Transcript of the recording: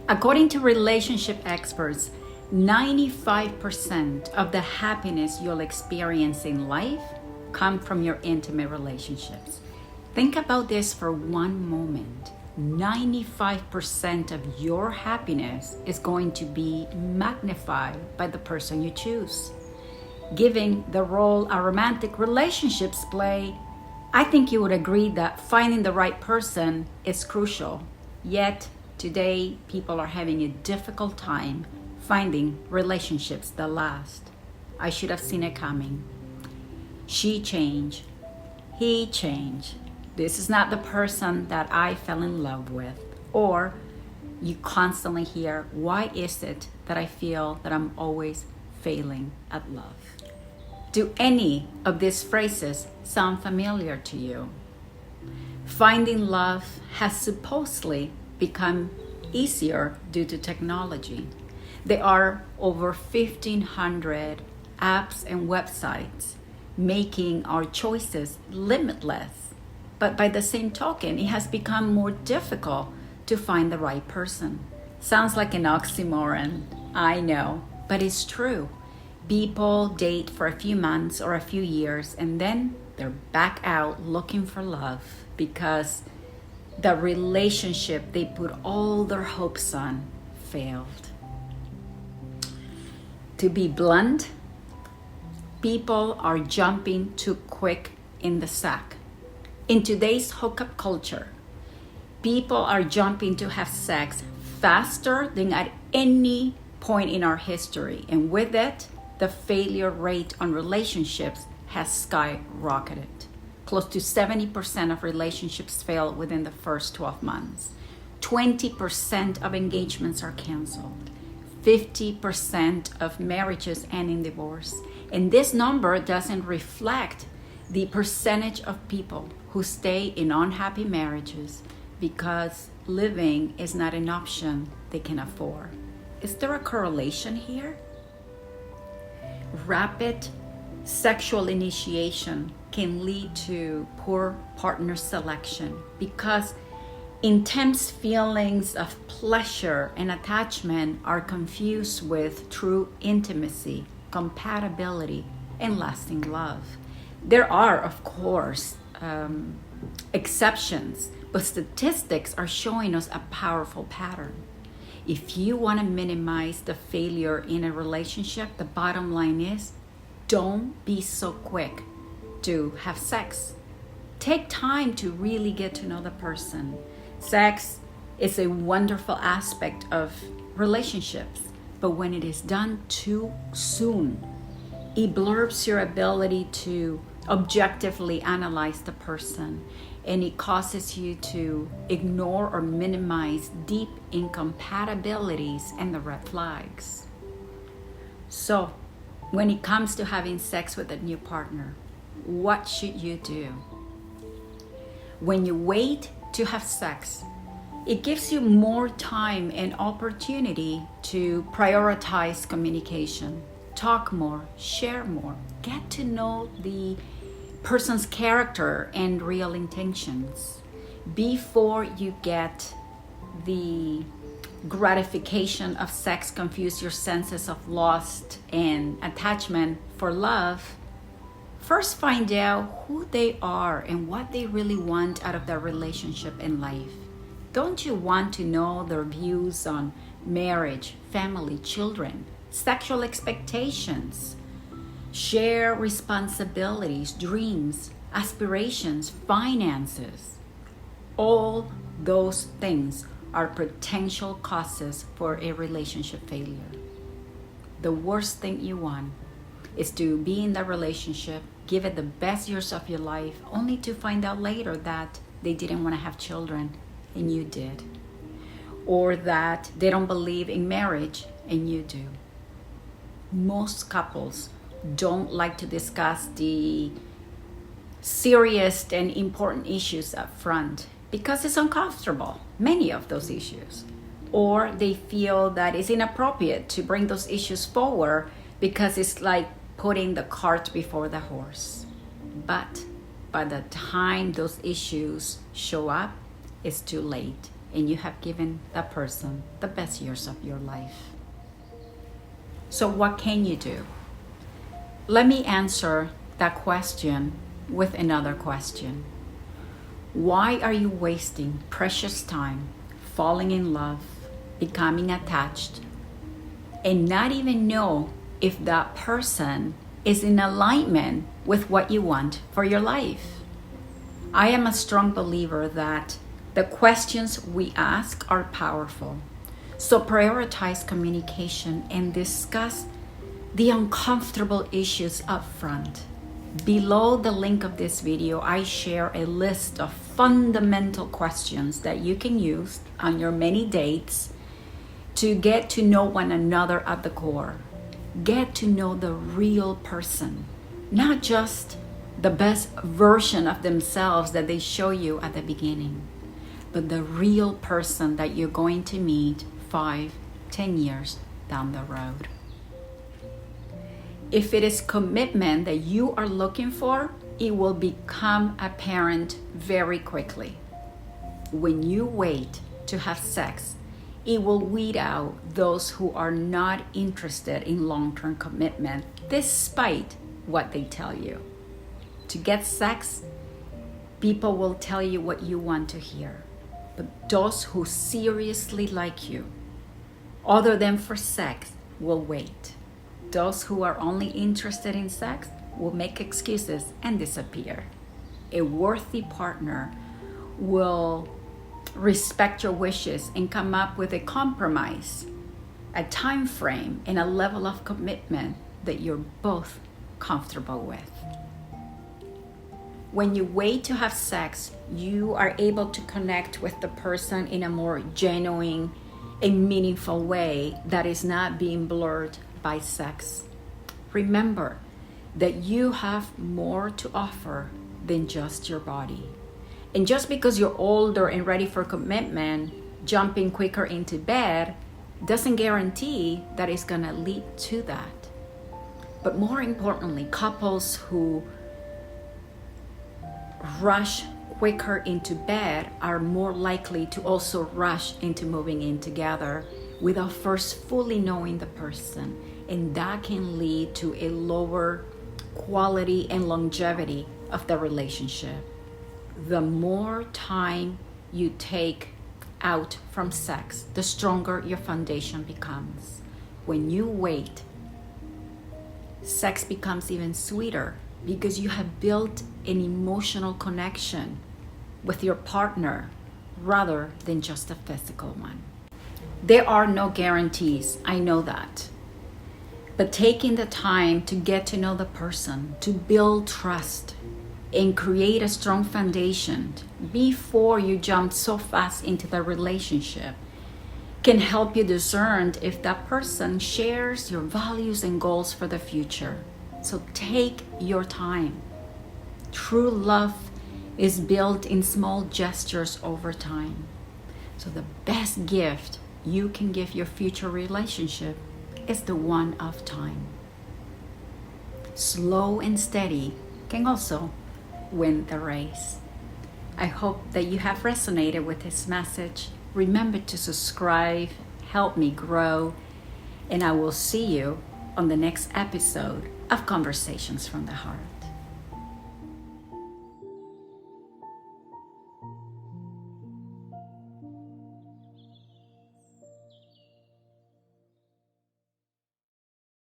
According to relationship experts, 95% of the happiness you'll experience in life come from your intimate relationships. Think about this for one moment. 95% of your happiness is going to be magnified by the person you choose. Given the role our romantic relationships play, I think you would agree that finding the right person is crucial. Yet, today, people are having a difficult time finding relationships that last. I should have seen it coming. She changed. He changed. This is not the person that I fell in love with. Or you constantly hear, why is it that I feel that I'm always failing at love? Do any of these phrases sound familiar to you? Finding love has supposedly become easier due to technology. There are over 1,500 apps and websites making our choices limitless. But by the same token, it has become more difficult to find the right person. Sounds like an oxymoron, I know, but it's true. People date for a few months or a few years and then they're back out looking for love because the relationship they put all their hopes on failed. To be blunt, people are jumping too quick in the sack. In today's hookup culture, people are jumping to have sex faster than at any point in our history. And with it, the failure rate on relationships has skyrocketed. Close to 70% of relationships fail within the first 12 months. 20% of engagements are canceled. 50% of marriages end in divorce. And this number doesn't reflect the percentage of people who stay in unhappy marriages because living is not an option they can afford. Is there a correlation here? Rapid sexual initiation can lead to poor partner selection because intense feelings of pleasure and attachment are confused with true intimacy, compatibility, and lasting love. There are, of course, exceptions, but statistics are showing us a powerful pattern. If you want to minimize the failure in a relationship, the bottom line is don't be so quick to have sex. Take time to really get to know the person. Sex is a wonderful aspect of relationships, but when it is done too soon, it blurs your ability to objectively analyze the person, and it causes you to ignore or minimize deep incompatibilities and the red flags. So, when it comes to having sex with a new partner, what should you do? When you wait to have sex, it gives you more time and opportunity to prioritize communication, talk more, share more, get to know the person's character and real intentions before you get the gratification of sex confuse your senses of lust and attachment for love. First, find out who they are and what they really want out of their relationship in life. Don't you want to know their views on marriage, family, children, sexual expectations? Share responsibilities, dreams, aspirations, finances. All those things are potential causes for a relationship failure. The worst thing you want is to be in that relationship, give it the best years of your life, only to find out later that they didn't want to have children and you did. Or that they don't believe in marriage and you do. Most couples don't like to discuss the serious and important issues up front because it's uncomfortable, many of those issues. Or they feel that it's inappropriate to bring those issues forward because it's like putting the cart before the horse. But by the time those issues show up, it's too late. and you have given that person the best years of your life. So what can you do? Let me answer that question with another question. Why are you wasting precious time falling in love, becoming attached, and not even know if that person is in alignment with what you want for your life? I am a strong believer that the questions we ask are powerful. So prioritize communication and discuss the uncomfortable issues up front. Below the link of this video, I share a list of fundamental questions that you can use on your many dates to get to know one another at the core. Get to know the real person, not just the best version of themselves that they show you at the beginning, but the real person that you're going to meet 5, 10 years down the road. If it is commitment that you are looking for, it will become apparent very quickly. When you wait to have sex, it will weed out those who are not interested in long-term commitment, despite what they tell you. To get sex, people will tell you what you want to hear. But those who seriously like you, other than for sex, will wait. Those who are only interested in sex will make excuses and disappear. A worthy partner will respect your wishes and come up with a compromise, a time frame, and a level of commitment that you're both comfortable with. When you wait to have sex, you are able to connect with the person in a more genuine and meaningful way that is not being blurred by sex. Remember that you have more to offer than just your body. And just because you're older and ready for commitment, jumping quicker into bed doesn't guarantee that it's gonna lead to that. But more importantly, couples who rush quicker into bed are more likely to also rush into moving in together without first fully knowing the person. And that can lead to a lower quality and longevity of the relationship. The more time you take out from sex, the stronger your foundation becomes. When you wait, sex becomes even sweeter because you have built an emotional connection with your partner rather than just a physical one. There are no guarantees, I know that. But taking the time to get to know the person, to build trust, and create a strong foundation before you jump so fast into the relationship can help you discern if that person shares your values and goals for the future. So take your time. True love is built in small gestures over time. So the best gift you can give your future relationship is the one of time. Slow and steady can also win the race. I hope that you have resonated with this message. Remember to subscribe, help me grow, and I will see you on the next episode of Conversations from the Heart.